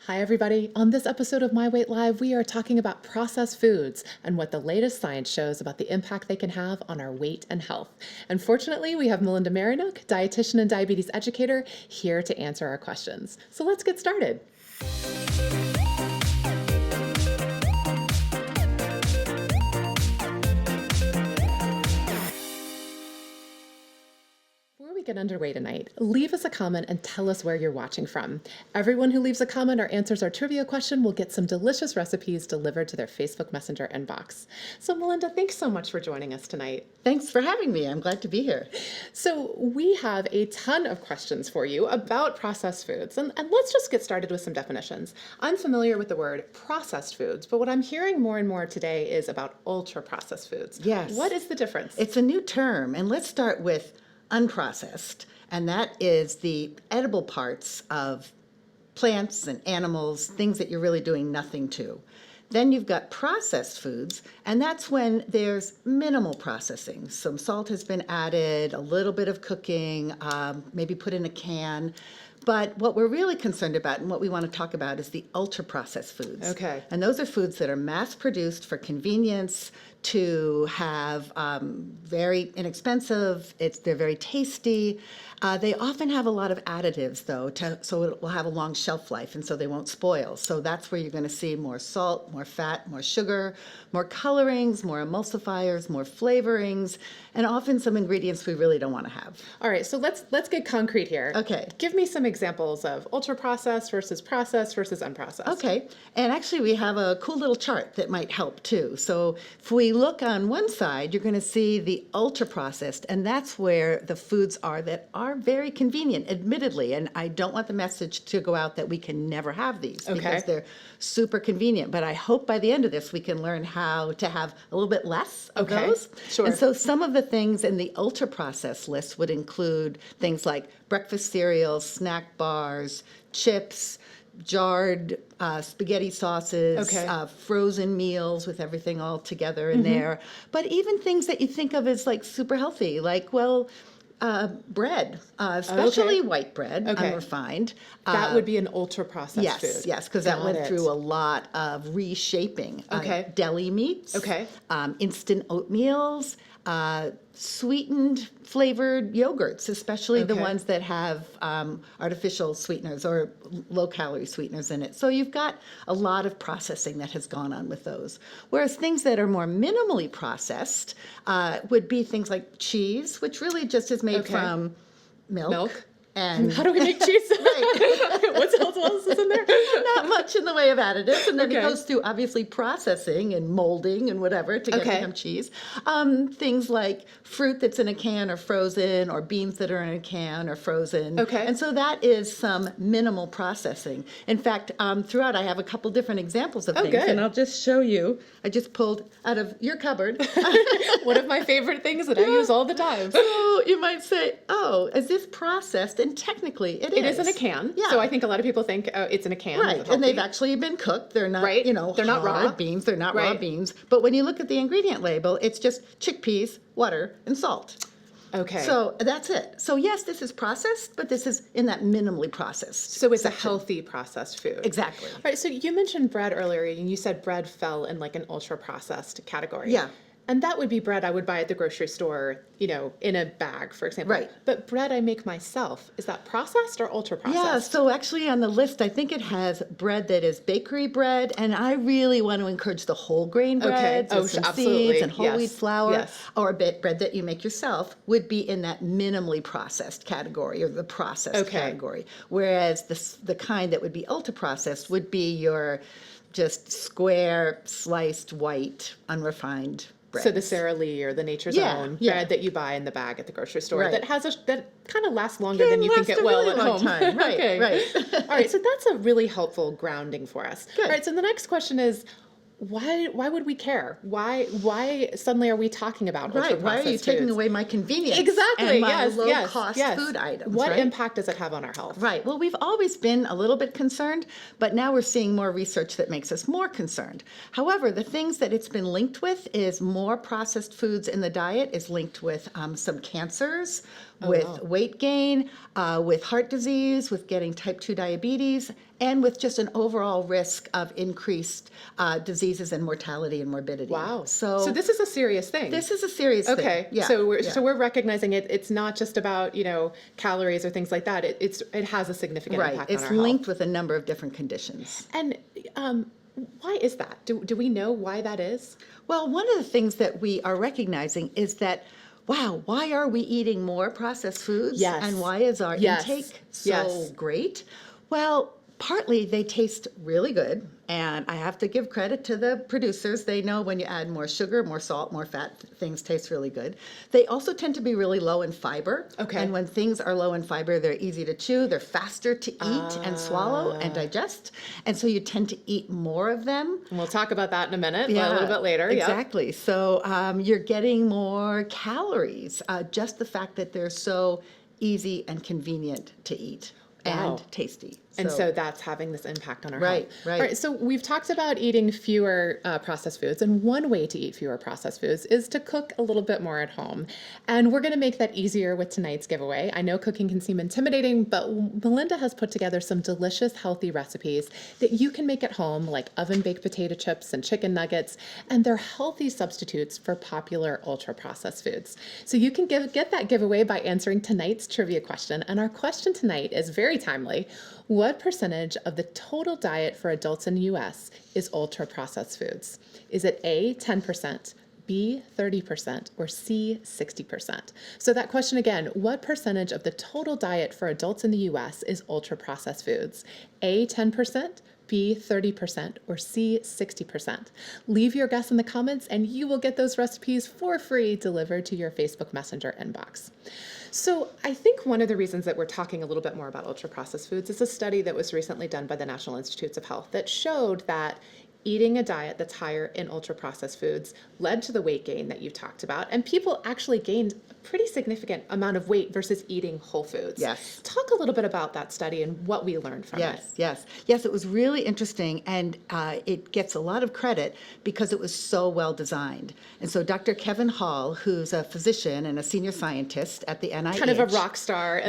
Hi, everybody. On this episode of My Weight Live, we are talking about processed foods and what the latest science shows about the impact they can have on our weight and health. And fortunately, we have Melinda Marinook, dietitian and diabetes educator, here to answer our questions. So let's get started. Before we get underway tonight, leave us a comment and tell us where you're watching from. Everyone who leaves a comment or answers our trivia question will get some delicious recipes delivered to their Facebook Messenger inbox. So Melinda, thanks so much for joining us tonight. Thanks for having me. I'm glad to be here. So we have a ton of questions for you about processed foods. And let's just get started with some definitions. I'm familiar with the word processed foods, but what I'm hearing more and more today is about ultra-processed foods. Yes. What is the difference? It's a new term, and let's start with unprocessed, and that is the edible parts of plants and animals, things that you're really doing nothing to. Then you've got processed foods, and that's when there's minimal processing. Some salt has been added, a little bit of cooking, maybe put in a can. But what we're really concerned about and what we want to talk about is the ultra-processed foods. Okay. And those are foods that are mass-produced for convenience, to have very inexpensive. They're very tasty. They often have a lot of additives, though, so it will have a long shelf life, and so they won't spoil. So that's where you're going to see more salt, more fat, more sugar, more colorings, more emulsifiers, more flavorings, and often some ingredients we really don't want to have. All right, so let's get concrete here. Okay. Give me some examples of ultra-processed versus processed versus unprocessed. Okay, and actually we have a cool little chart that might help too. So if we look on one side, you're going to see the ultra-processed, and that's where the foods are that are very convenient, admittedly, and I don't want the message to go out that we can never have these because they're super convenient, but I hope by the end of this we can learn how to have a little bit less of those. Sure. And so some of the things in the ultra-processed list would include things like breakfast cereals, snack bars, chips, jarred spaghetti sauces, frozen meals with everything all together in there. But even things that you think of as like super healthy, like, bread, especially white bread, unrefined. That would be an ultra-processed food. Yes, because that went through a lot of reshaping. Deli meats, instant oatmeals, sweetened flavored yogurts, especially the ones that have artificial sweeteners or low-calorie sweeteners in it. So you've got a lot of processing that has gone on with those. Whereas things that are more minimally processed would be things like cheese, which really just is made from milk. And how do we make cheese? What else is in there? Not much in the way of additives. And then it goes through, obviously, processing and molding and whatever to get to become cheese. Things like fruit that's in a can or frozen, or beans that are in a can or frozen. And so that is some minimal processing. In fact, throughout, I have a couple different examples of things. And I'll just show you. I just pulled out of your cupboard. One of my favorite things that I use all the time. So you might say, oh, is this processed? And technically, it is. It is in a can. Yeah. So I think a lot of people think, oh, it's in a can. Right. And they've actually been cooked. They're not, they're not raw beans. They're not raw beans. But when you look at the ingredient label, it's just chickpeas, water, and salt. Okay. So that's it. So yes, this is processed, but this is in that minimally processed. So it's a healthy processed food. Exactly. All right. So you mentioned bread earlier, and you said bread fell in like an ultra processed category. Yeah. And that would be bread I would buy at the grocery store, in a bag, for example. Right. But bread I make myself, is that processed or ultra processed? Yeah, so actually on the list, I think it has bread that is bakery bread, and I really want to encourage the whole grain breads with some seeds and whole wheat flour, or bread that you make yourself would be in that minimally processed category, or the processed category. Whereas the kind that would be ultra processed would be your just square, sliced, white, unrefined breads. So the Sara Lee or the Nature's Own bread that you buy in the bag at the grocery store that kind of lasts longer than you can get well at home. Time. Right. All right, so that's a really helpful grounding for us. Good. All right, so the next question is, why would we care? Why suddenly are we talking about ultra Right. Why are you processed taking foods? away my convenience Exactly. and my Yes. Yes. low-cost Yes. food items? What Right? impact does it have on our health? Right. Well, we've always been a little bit concerned, but now we're seeing more research that makes us more concerned. However, the things that it's been linked with is more processed foods in the diet is linked with some cancers, with weight gain, with heart disease, with getting type 2 diabetes, and with just an overall risk of increased diseases and mortality and morbidity. Wow. So this is a serious thing. this is a serious thing. Okay. Yeah. So we're recognizing it. It's not just about, calories or things like that. It has a significant impact on our It's health. linked with a number of different conditions. And why is that? Do we know why that is? Well, one of the things that we are recognizing is that, wow, why are we eating more processed foods? Yes. And why is our Yes. intake so Yes. great? Well, partly they taste really good. And I have to give credit to the producers. They know when you add more sugar, more salt, more fat, things taste really good. They also tend to be really low in fiber. Okay. And when things are low in fiber, they're easy to chew, they're faster to eat and swallow and digest. And so you tend to eat more of them. And we'll talk about that in a minute, a little bit later. Exactly. So you're getting more calories. Just the fact that they're so easy and convenient to eat and tasty. And so that's having this impact on our Right, health. right. All right. So we've talked about eating fewer processed foods. And one way to eat fewer processed foods is to cook a little bit more at home. And we're going to make that easier with tonight's giveaway. I know cooking can seem intimidating, but Melinda has put together some delicious, healthy recipes that you can make at home, like oven-baked potato chips and chicken nuggets. And they're healthy substitutes for popular ultra-processed foods. So you can get that giveaway by answering tonight's trivia question. And our question tonight is very timely. What percentage of the total diet for adults in the U.S. is ultra-processed foods? Is it A, 10%, B, 30%, or C, 60%? So that question again, what percentage of the total diet for adults in the U.S. is ultra-processed foods? A, 10%, B, 30%, or C, 60%. Leave your guess in the comments and you will get those recipes for free delivered to your Facebook Messenger inbox. So I think one of the reasons that we're talking a little bit more about ultra-processed foods is a study that was recently done by the National Institutes of Health that showed that eating a diet that's higher in ultra-processed foods led to the weight gain that you talked about, and people actually gained a pretty significant amount of weight versus eating whole foods. Yes. Talk a little bit about that study and what we learned from it. Yes, it was really interesting, and it gets a lot of credit because it was so well designed. And so Dr. Kevin Hall, who's a physician and a senior scientist at the NIH. Kind of a rock star.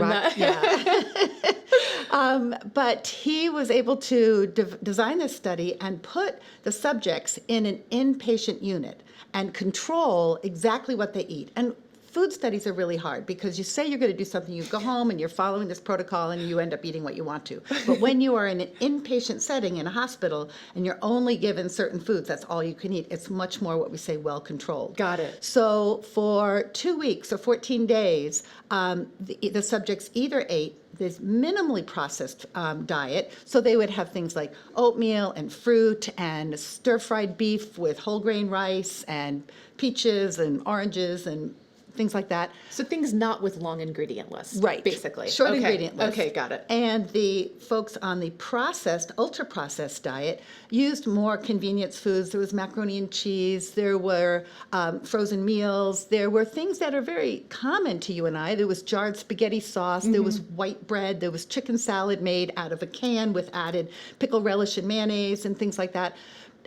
But he was able to design this study and put the subjects in an inpatient unit and control exactly what they eat. And food studies are really hard because you say you're going to do something, you go home and you're following this protocol and you end up eating what you want to. But when you are in an inpatient setting in a hospital and you're only given certain foods, that's all you can eat, it's much more what we say well controlled. Got it. So for 2 weeks or 14 days, the subjects either ate this minimally processed diet. So they would have things like oatmeal and fruit and stir-fried beef with whole grain rice and peaches and oranges and things like that. So things not with long ingredient lists, Right. basically. Short ingredient list. Okay, got it. And the folks on the processed, ultra-processed diet used more convenience foods. There was macaroni and cheese. There were frozen meals. There were things that are very common to you and I. There was jarred spaghetti sauce. There was white bread. There was chicken salad made out of a can with added pickle relish and mayonnaise and things like that.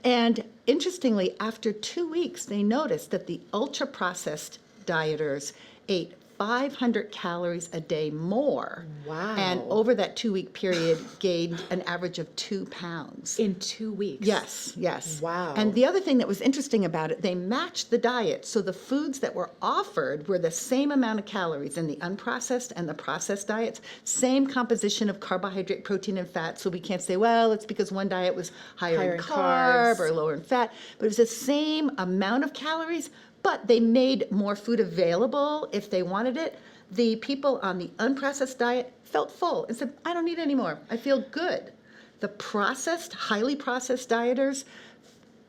And interestingly, after 2 weeks, they noticed that the ultra-processed dieters ate 500 calories a day more. Wow. And over that 2-week period, gained an average of 2 pounds. In 2 weeks? Yes. Wow. And the other thing that was interesting about it, they matched the diet. So the foods that were offered were the same amount of calories in the unprocessed and the processed diets, same composition of carbohydrate, protein, and fat. So we can't say, well, it's because one diet was higher in carb carbs or lower in fat. But it was the same amount of calories, but they made more food available if they wanted it. The people on the unprocessed diet felt full and said, I don't need any more. I feel good. The processed, highly processed dieters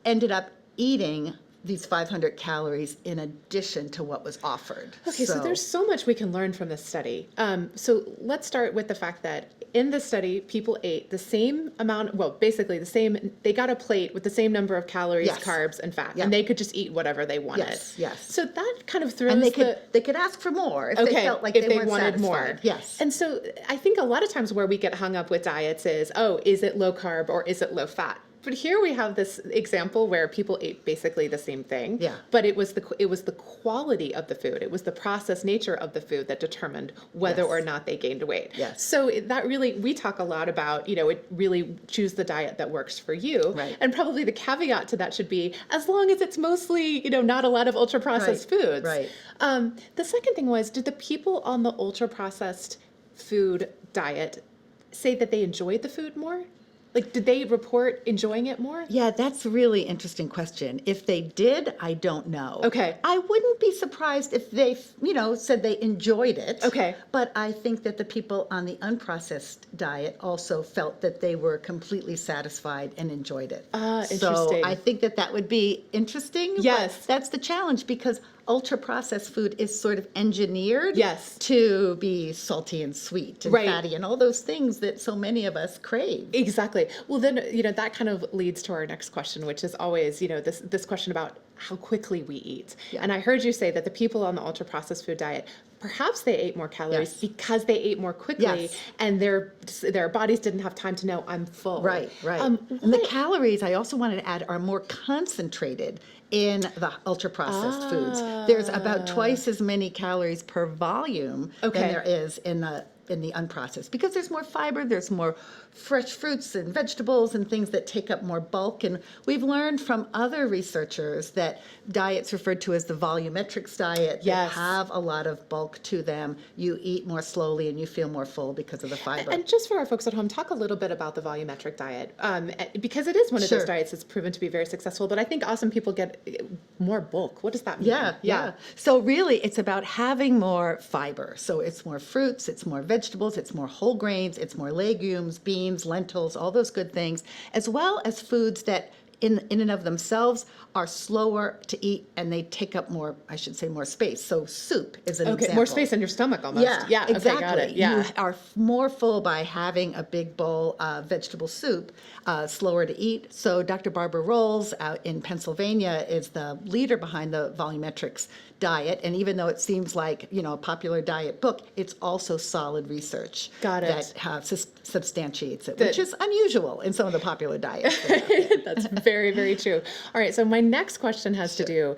ended up eating these 500 calories in addition to what was offered. Okay, so there's so much we can learn from this study. So let's start with the fact that in this study, people ate the same amount, well, basically the same, they got a plate with the same number of calories, Yes. carbs, and fat, Yep. and they could just eat whatever they wanted. Yes. So that kind of throws And they could ask for more if they felt like if they they weren't wanted satisfied. more. Yes. And so I think a lot of times where we get hung up with diets is, oh, is it low carb or is it low fat? But here we have this example where people ate basically the same thing. Yeah. But it was the quality of the food. It was the processed nature of the food that determined whether Yes. or not they gained weight. Yes. So that really, we talk a lot about, it really choose the diet that works for you. Right. And probably the caveat to that should be, as long as it's mostly, not a lot of ultra processed foods. Right. The second thing was, did the people on the ultra processed food diet say that they enjoyed the food more? Like, did they report enjoying it more? Yeah, that's a really interesting question. If they did, I don't know. Okay. I wouldn't be surprised if they, said they enjoyed it. Okay. But I think that the people on the unprocessed diet also felt that they were completely satisfied and enjoyed it. Interesting. So I think that would be interesting. Yes. But that's the challenge, because ultra-processed food is sort of engineered Yes. to be salty and sweet and Right. fatty and all those things that so many of us crave. Exactly. Well, then, that kind of leads to our next question, which is always, this question about how quickly we eat. Yeah. And I heard you say that the people on the ultra processed food diet, perhaps they ate more calories Yes. because they ate more quickly, Yes. and their bodies didn't have time to know I'm full. Right. And the calories, I also wanted to add, are more concentrated in the ultra-processed foods. There's about twice as many calories per volume than there is in the unprocessed, because there's more fiber, there's more fresh fruits and vegetables and things that take up more bulk. And we've learned from other researchers that diets referred to as the volumetrics diet that Yes. have a lot of bulk to them, you eat more slowly and you feel more full because of the fiber. And just for our folks at home, talk a little bit about the volumetric diet, because it is one of those Sure. diets that's proven to be very successful. But I think often people get more bulk. What does that mean? Yeah. So really, it's about having more fiber. So it's more fruits, it's more vegetables, it's more whole grains, it's more legumes, beans, lentils, all those good things, as well as foods that in and of themselves are slower to eat, and they take up more, I should say, more space. So soup is an example. More space in your stomach almost. Yeah, exactly. Okay, got it. Yeah. You are more full by having a big bowl of vegetable soup, slower to eat. So Dr. Barbara Rolls out in Pennsylvania is the leader behind the volumetrics diet. And even though it seems like, a popular diet book, it's also solid research Got it. that substantiates it, which is unusual in some of the popular diets. That's very, very true. All right, so my next question has to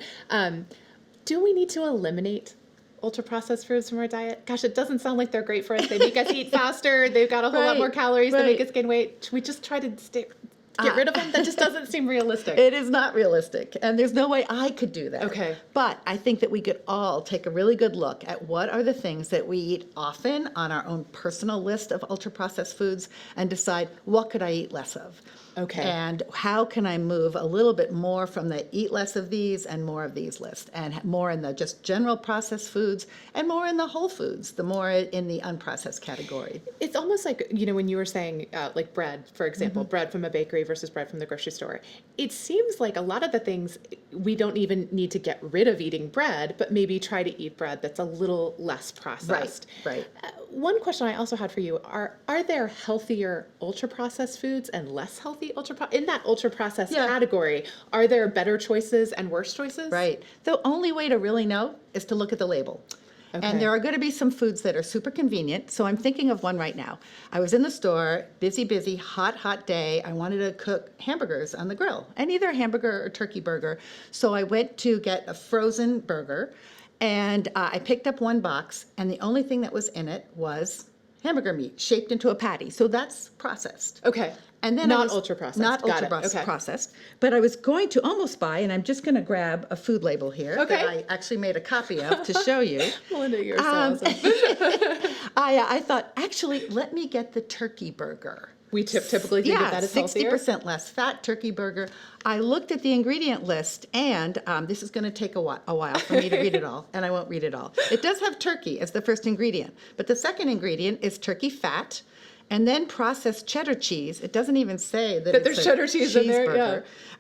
do we need to eliminate ultra-processed foods from our diet? Gosh, it doesn't sound like they're great for us. They make us eat faster. They've got a whole lot more calories. They make us gain weight. Should we just try to get rid of them? That just doesn't seem realistic. It is not realistic, and there's no way I could do that. Okay. But I think that we could all take a really good look at what are the things that we eat often on our own personal list of ultra-processed foods and decide, what could I eat less of? Okay. And how can I move a little bit more from the eat less of these and more of these list, and more in the just general processed foods and more in the whole foods, the more in the unprocessed category. It's almost like, when you were saying, like bread, for example, bread from a bakery versus bread from the grocery store. It seems like a lot of the things, we don't even need to get rid of eating bread, but maybe try to eat bread that's a little less processed. Right. One question I also had for you, are there healthier ultra-processed foods and less healthy in that ultra-processed category? Are there better choices and worse choices? Right. The only way to really know is to look at the label. Okay. And there are going to be some foods that are super convenient. So I'm thinking of one right now. I was in the store, busy, hot day. I wanted to cook hamburgers on the grill, and either a hamburger or turkey burger. So I went to get a frozen burger, and I picked up one box, and the only thing that was in it was hamburger meat shaped into a patty. So that's processed. Okay. And then not ultra-processed. Not Got it. ultra-processed. But I was going to almost buy, and I'm just going to grab a food label here that I actually made a copy of to show you. Melinda, you're so awesome. I thought, actually, let me get the turkey burger. We typically think of that as healthier. 60% less fat turkey burger. I looked at the ingredient list, and this is going to take a while for me to read it all, and I won't read it all. It does have turkey as the first ingredient, but the second ingredient is turkey fat, and then processed cheddar cheese. It doesn't even say that there's cheddar cheese in there,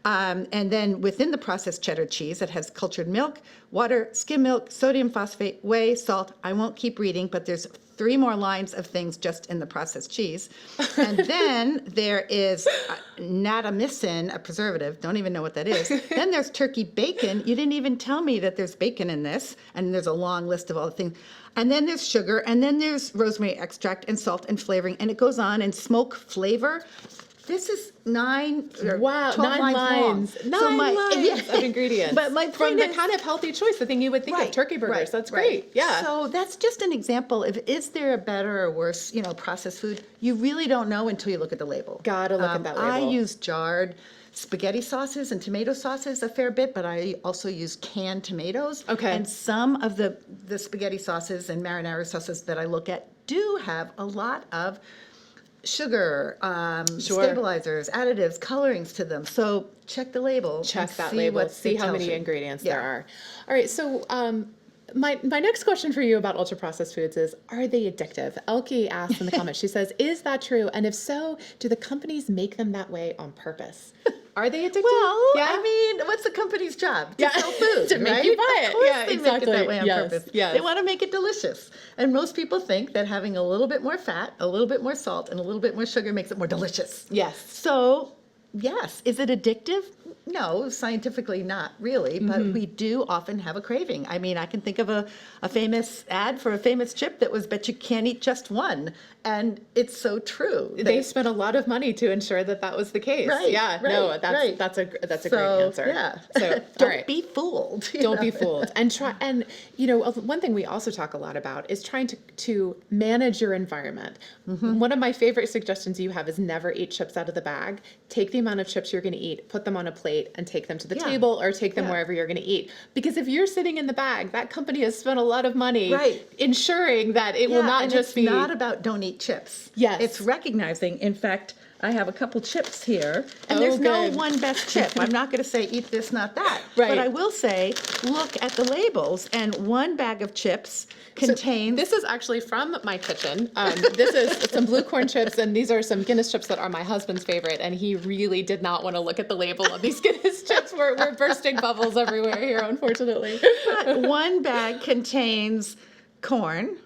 yeah. And then within the processed cheddar cheese, it has cultured milk, water, skim milk, sodium phosphate, whey, salt. I won't keep reading, but there's 3 more lines of things just in the processed cheese. And then there is natamycin, a preservative. Don't even know what that is. Then there's turkey bacon. You didn't even tell me that there's bacon in this. And there's a long list of all the things. And then there's sugar. And then there's rosemary extract and salt and flavoring. And it goes on, and smoke flavor. This is 9 or 12 9 lines. Long. 9 lines of ingredients. But my from point the is, kind of healthy choice, the thing you would think of, turkey burgers. That's great. Yeah. So that's just an example of, is there a better or worse, processed food? You really don't know until you look at the label. Gotta look at that label. I use jarred spaghetti sauces and tomato sauces a fair bit, but I also use canned tomatoes. Okay. And some of the spaghetti sauces and marinara sauces that I look at do have a lot of sugar, stabilizers, additives, colorings to them. So check the label. Check that label. See how many ingredients there are. All right. So my next question for you about ultra-processed foods is, are they addictive? Elke asked in the comments, she says, is that true? And if so, do the companies make them that way on purpose? Are they addictive? Well, I mean, what's the company's job? To sell food, to make you buy it. Of course Yeah, they exactly. make it that way on purpose. Yes. They want to make it delicious. And most people think that having a little bit more fat, a little bit more salt, and a little bit more sugar makes it more delicious. Yes. So, yes. Is it addictive? No, scientifically not really, but we do often have a craving. I mean, I can think of a famous ad for a famous chip that was, bet you can't eat just one. And it's so true. They spent a lot of money to ensure that that was the case. Right. Yeah. Right, No, right. that's a great answer. Yeah. So Don't be fooled. Don't be fooled. And one thing we also talk a lot about is trying to manage your environment. One of my favorite suggestions you have is never eat chips out of the bag. Take the amount of chips you're going to eat, put them on a plate, and take them to the table or take them wherever you're going to eat. Because if you're sitting in the bag, that company has spent a lot of money ensuring that it will not just be. It's not about don't eat chips. Yes. It's recognizing, in fact, I have a couple chips here, and there's no one best chip. I'm not going to say eat this, not that. Right. But I will say, look at the labels, and one bag of chips contains. This is actually from my kitchen. This is some blue corn chips, and these are some Guinness chips that are my husband's favorite, and he really did not want to look at the label of these Guinness chips. We're bursting bubbles everywhere here, unfortunately. But one bag contains corn,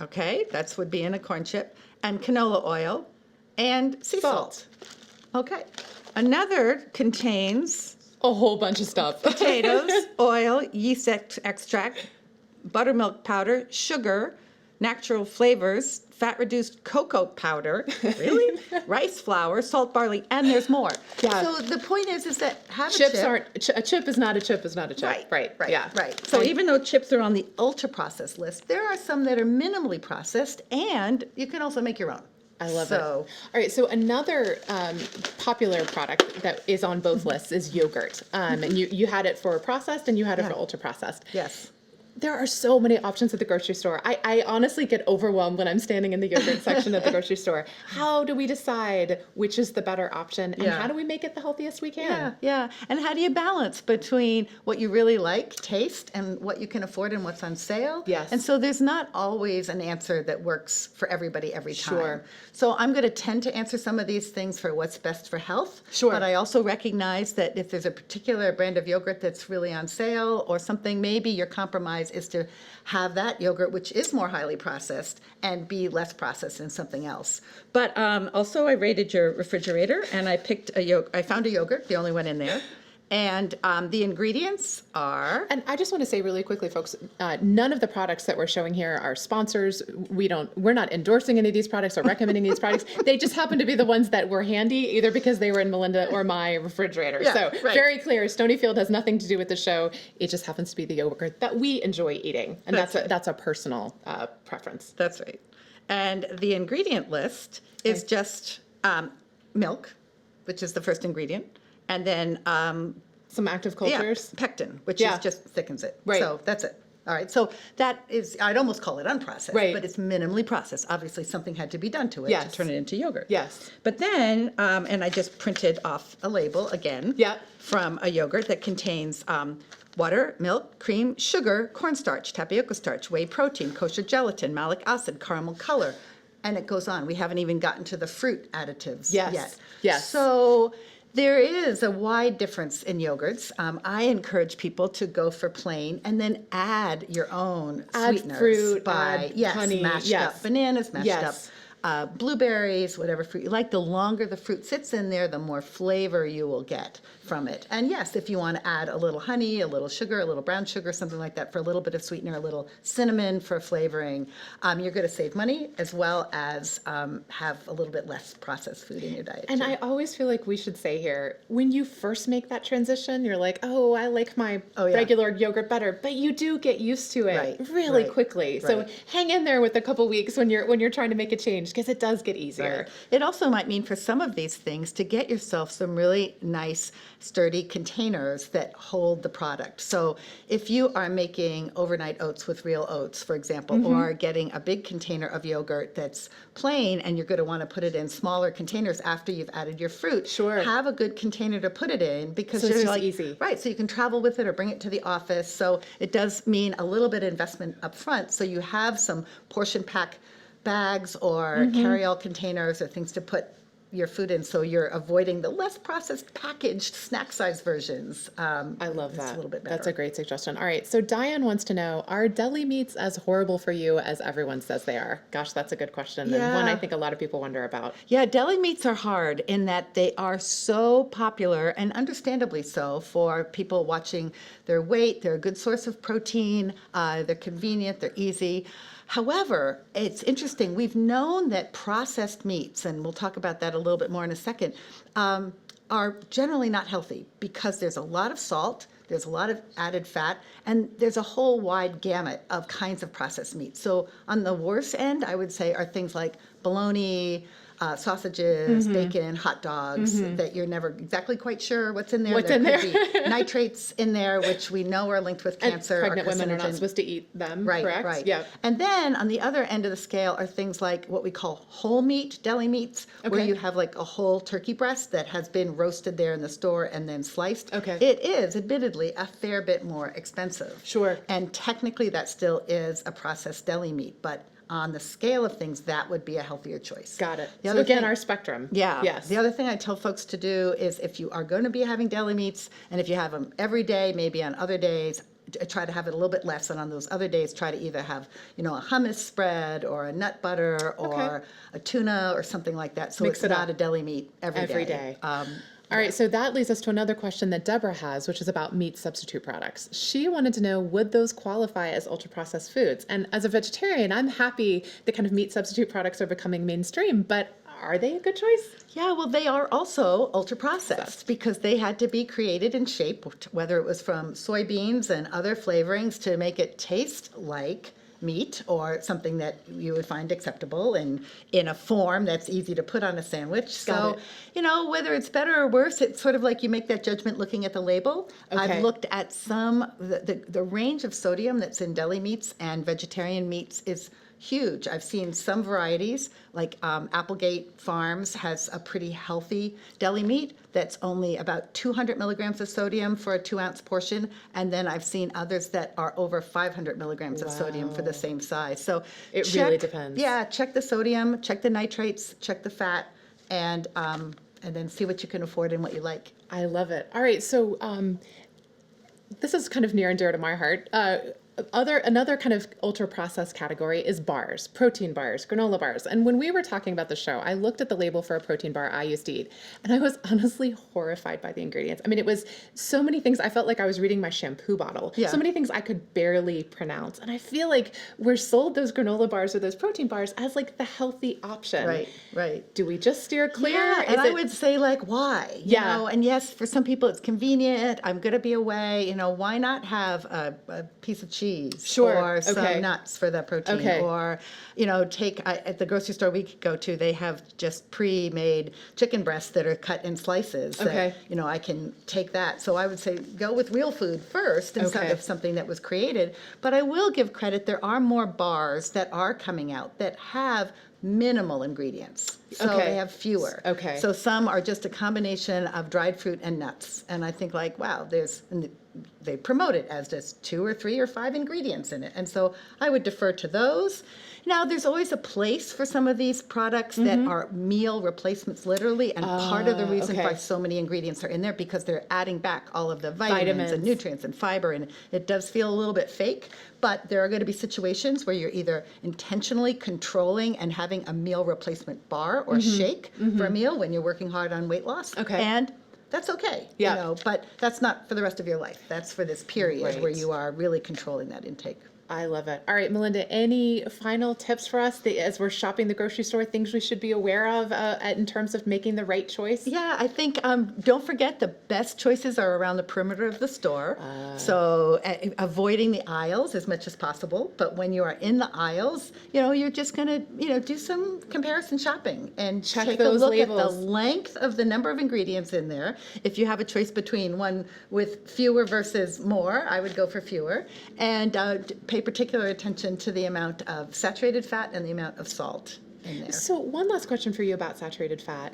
okay, that's would be in a corn chip, and canola oil, and sea salt. Okay. Another contains a whole bunch of stuff. Potatoes, oil, yeast extract, buttermilk powder, sugar, natural flavors, fat-reduced cocoa powder, really? Rice flour, salt, barley, and there's more. Yeah. So the point is that have chips a chip. a chip is not a chip is not a chip. Right. Yeah. Right. So even though chips are on the ultra-processed list, there are some that are minimally processed, and you can also make your own. I love it. All right, so another popular product that is on both lists is yogurt. And you had it for processed and you had it for ultra processed. Yes. There are so many options at the grocery store. I honestly get overwhelmed when I'm standing in the yogurt section at the grocery store. How do we decide which is the better option, and how do we make it the healthiest we can? Yeah. And how do you balance between what you really like, taste, and what you can afford and what's on sale? Yes. And so there's not always an answer that works for everybody every time. Sure. So I'm going to tend to answer some of these things for what's best for health. Sure. But I also recognize that if there's a particular brand of yogurt that's really on sale or something, maybe your compromise is to have that yogurt, which is more highly processed, and be less processed in something else. But also I raided your refrigerator, and I picked I found a yogurt, the only one in there. And the ingredients are... And I just want to say really quickly, folks, none of the products that we're showing here are sponsors. We're not endorsing any of these products or recommending these products. They just happen to be the ones that were handy, either because they were in Melinda or my refrigerator. Very clear. Stonyfield has nothing to do with the show. It just happens to be the yogurt that we enjoy eating. And that's a personal preference. That's right. And the ingredient list is just milk, which is the first ingredient. And then some active cultures. Yeah, pectin, which is just thickens it. Right. So that's it. All right. So that is, I'd almost call it unprocessed, but it's minimally processed. Obviously, something had to be done to it to turn it into yogurt. Yes. But then, and I just printed off a label again from a yogurt that contains water, milk, cream, sugar, cornstarch, tapioca starch, whey protein, kosher gelatin, malic acid, caramel color, and it goes on. We haven't even gotten to the fruit additives yet. Yes. So there is a wide difference in yogurts. I encourage people to go for plain and then add your own sweeteners. Fruit, by honey, mashed up bananas, mashed up Yes. blueberries, whatever fruit you like. The longer the fruit sits in there, the more flavor you will get from it. And yes, if you want to add a little honey, a little sugar, a little brown sugar, something like that for a little bit of sweetener, a little cinnamon for flavoring, you're going to save money as well as have a little bit less processed food in your diet. And too. I always feel like we should say here, when you first make that transition, you're like, oh, I like my regular yogurt better, but you do get used to it really quickly. So hang in there with a couple weeks when you're trying to make a change, because it does get easier. It also might mean for some of these things to get yourself some really nice, sturdy containers that hold the product. So if you are making overnight oats with real oats, for example, or getting a big container of yogurt that's plain and you're going to want to put it in smaller containers after you've added your fruit, have a good container to put it in, because it's you're just easy. Right, so you can travel with it or bring it to the office. So it does mean a little bit of investment up front. So you have some portion pack bags or carry-all containers or things to put your food in, so you're avoiding the less processed packaged snack size versions. I love that. It's a little bit better. That's a great suggestion. All right, so Diane wants to know, are deli meats as horrible for you as everyone says they are? Gosh, that's a good question, and one I think a lot of people wonder about. Yeah, deli meats are hard in that they are so popular, and understandably so, for people watching their weight. They're a good source of protein. They're convenient. They're easy. However, it's interesting. We've known that processed meats, and we'll talk about that a little bit more in a second, are generally not healthy because there's a lot of salt, there's a lot of added fat, and there's a whole wide gamut of kinds of processed meats. So on the worst end, I would say, are things like bologna, sausages, bacon, hot dogs, that you're never exactly quite sure what's in there. What's in there? Could be nitrates in there, which we know are linked with cancer. And pregnant women are not supposed to eat them, correct? Right. Yeah. And then on the other end of the scale are things like what we call whole meat deli meats, where you have like a whole turkey breast that has been roasted there in the store and then sliced. It is admittedly a fair bit more expensive. Sure. And technically that still is a processed deli meat, but on the scale of things, that would be a healthier choice. Got it. So again, our spectrum. Yeah. Yes. The other thing I tell folks to do is, if you are going to be having deli meats, and if you have them every day, maybe on other days, try to have it a little bit less, and on those other days, try to either have, a hummus spread or a nut butter or a tuna or something like that. So it's not a deli meat every day. All right, so that leads us to another question that Deborah has, which is about meat substitute products. She wanted to know, would those qualify as ultra-processed foods? And as a vegetarian, I'm happy that kind of meat substitute products are becoming mainstream, but are they a good choice? Yeah, well, they are also ultra-processed because they had to be created and shaped, whether it was from soybeans and other flavorings to make it taste like meat or something that you would find acceptable and in a form that's easy to put on a sandwich. So, whether it's better or worse, it's sort of like you make that judgment looking at the label. I've looked at the range of sodium that's in deli meats and vegetarian meats is huge. I've seen some varieties, like Applegate Farms has a pretty healthy deli meat that's only about 200 milligrams of sodium for a 2-ounce portion, and then I've seen others that are over 500 milligrams of sodium for the same size. So it really depends. Yeah, check the sodium, check the nitrates, check the fat, and then see what you can afford and what you like. I love it. All right, so this is kind of near and dear to my heart. Another kind of ultra-processed category is bars, protein bars, granola bars. And when we were talking about the show, I looked at the label for a protein bar I used to eat, and I was honestly horrified by the ingredients. I mean, it was so many things. I felt like I was reading my shampoo bottle. So many things I could barely pronounce. And I feel like we're sold those granola bars or those protein bars as like the healthy option. Right. Do we just steer clear? Yeah, and I would say, like, why? You know? And yes, for some people it's convenient. I'm going to be away. Why not have a piece of cheese? Or some nuts for the protein. Or, take at the grocery store we go to, they have just pre-made chicken breasts that are cut in slices. That, I can take that. So I would say go with real food first instead of something that was created. But I will give credit, there are more bars that are coming out that have minimal ingredients. So they have fewer. So some are just a combination of dried fruit and nuts. And I think, like, wow, they promote it as just 2 or 3 or 5 ingredients in it. And so I would defer to those. Now, there's always a place for some of these products that are meal replacements, literally, and part of the reason why so many ingredients are in there because they're adding back all of the vitamins and nutrients and fiber, and it does feel a little bit fake. But there are going to be situations where you're either intentionally controlling and having a meal replacement bar or shake for a meal when you're working hard on weight loss. And that's okay, you know, but that's not for the rest of your life. That's for this period where you are really controlling that intake. I love it. All right, Melinda, any final tips for us as we're shopping the grocery store, things we should be aware of in terms of making the right choice? Yeah, I think don't forget the best choices are around the perimeter of the store. So avoiding the aisles as much as possible. But when you are in the aisles, you know, you're just going to, you know, do some comparison shopping and take a look at the length of the number of ingredients in there. If you have a choice between one with fewer versus more, I would go for fewer. And pay particular attention to the amount of saturated fat and the amount of salt in there. So one last question for you about saturated fat.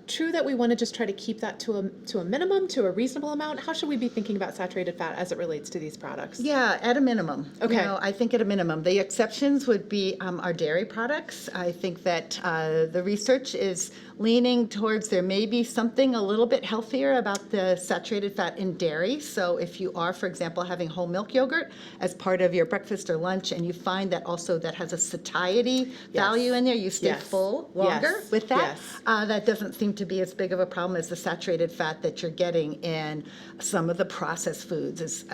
True that we want to just try to keep that to a minimum, to a reasonable amount. How should we be thinking about saturated fat as it relates to these products? Yeah, at a minimum. Okay. You know, I think at a minimum. The exceptions would be our dairy products. I think that the research is leaning towards there may be something a little bit healthier about the saturated fat in dairy. So if you are, for example, having whole milk yogurt as part of your breakfast or lunch, and you find that also that has a satiety value in there, you stay full longer with that. That doesn't seem to be as big of a problem as the saturated fat that you're getting in some of the processed foods is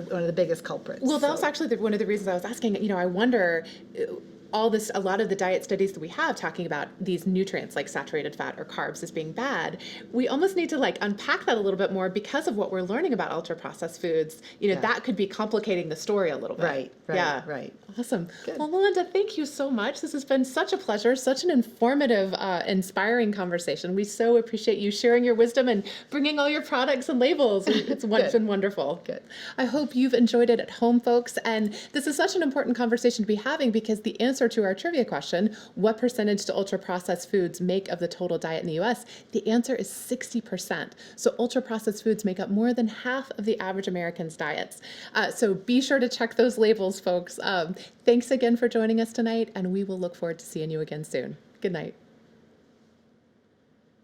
one of the biggest culprits. Well, that was actually one of the reasons I was asking. You know, I wonder. A lot of the diet studies that we have talking about these nutrients like saturated fat or carbs as being bad, we almost need to like unpack that a little bit more because of what we're learning about ultra processed foods. You know, that could be complicating the story a little bit. Right. Awesome. Good. Well, Melinda, thank you so much. This has been such a pleasure, such an informative, inspiring conversation. We so appreciate you sharing your wisdom and bringing all your products and labels. It's been wonderful. Good. I hope you've enjoyed it at home, folks. And this is such an important conversation to be having because the answer to our trivia question, what percentage do ultra-processed foods make of the total diet in the U.S.? The answer is 60%. So ultra-processed foods make up more than half of the average American's diets. So be sure to check those labels, folks. Thanks again for joining us tonight, and we will look forward to seeing you again soon. Good night.